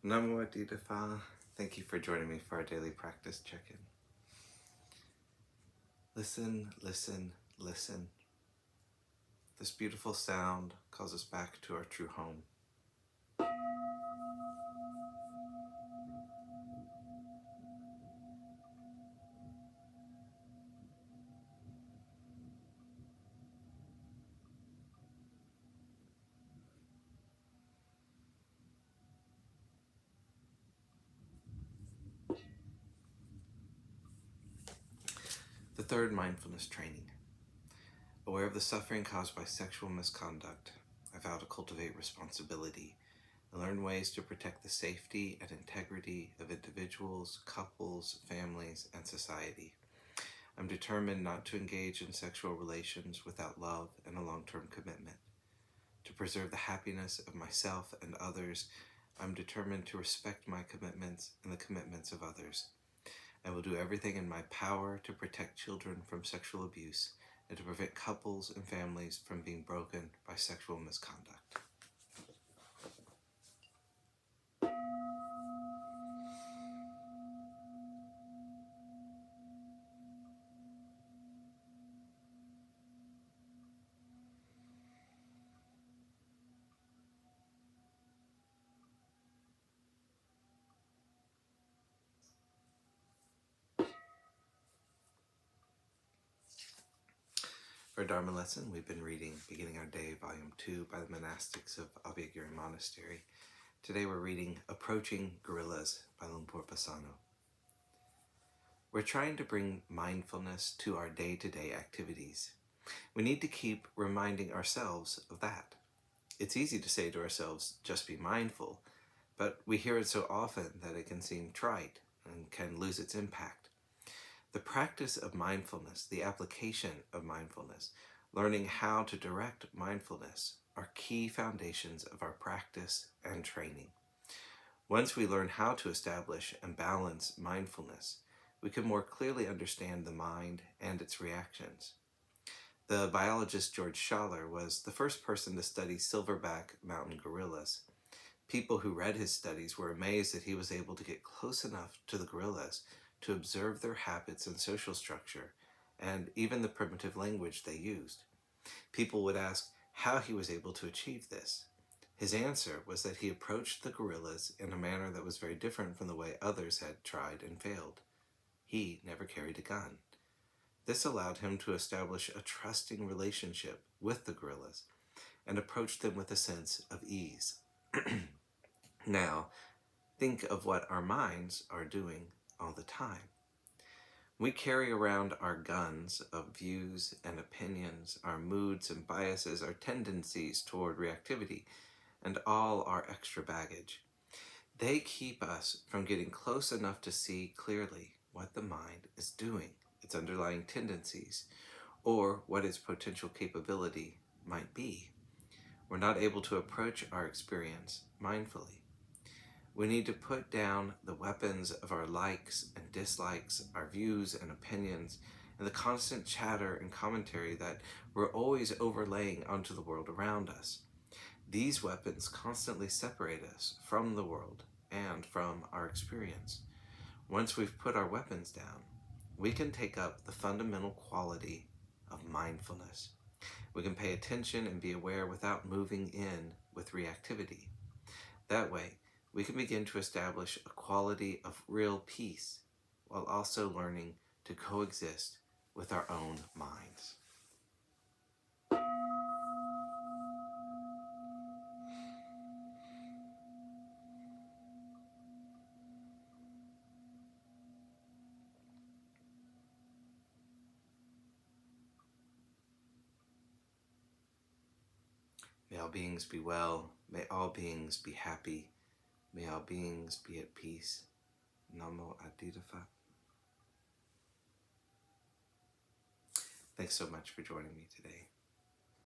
Namo. Thank you for joining me for our daily practice check-in. Listen, listen, listen. This beautiful sound calls us back to our true home. The third mindfulness training. Aware of the suffering caused by sexual misconduct, I vow to cultivate responsibility and learn ways to protect the safety and integrity of individuals, couples, families, and society. I'm determined not to engage in sexual relations without love and a long-term commitment. To preserve the happiness of myself and others, I'm determined to respect my commitments and the commitments of others. I will do everything in my power to protect children from sexual abuse and to prevent couples and families from being broken by sexual misconduct. For our Dharma lesson, we've been reading Beginning Our Day, Volume 2 by the monastics of Abhayagiri Monastery. Today we're reading Approaching Gorillas by Lumpur Pasano. We're trying to bring mindfulness to our day-to-day activities. We need to keep reminding ourselves of that. It's easy to say to ourselves, just be mindful, but we hear it so often that it can seem trite and can lose its impact. The practice of mindfulness, the application of mindfulness, learning how to direct mindfulness are key foundations of our practice and training. Once we learn how to establish and balance mindfulness, we can more clearly understand the mind and its reactions. The biologist George Schaller was the first person to study silverback mountain gorillas. People who read his studies were amazed that he was able to get close enough to the gorillas to observe their habits and social structure, and even the primitive language they used. People would ask how he was able to achieve this. His answer was that he approached the gorillas in a manner that was very different from the way others had tried and failed. He never carried a gun. This allowed him to establish a trusting relationship with the gorillas and approach them with a sense of ease. Now, think of what our minds are doing all the time. We carry around our guns of views and opinions, our moods and biases, our tendencies toward reactivity, and all our extra baggage. They keep us from getting close enough to see clearly what the mind is doing, its underlying tendencies, or what its potential capability might be. We're not able to approach our experience mindfully. We need to put down the weapons of our likes and dislikes, our views and opinions, and the constant chatter and commentary that we're always overlaying onto the world around us. These weapons constantly separate us from the world and from our experience. Once we've put our weapons down, we can take up the fundamental quality of mindfulness. We can pay attention and be aware without moving in with reactivity. That way, we can begin to establish a quality of real peace while also learning to coexist with our own minds. May all beings be well. May all beings be happy. May all beings be at peace. Namo. Phat. Thanks so much for joining me today.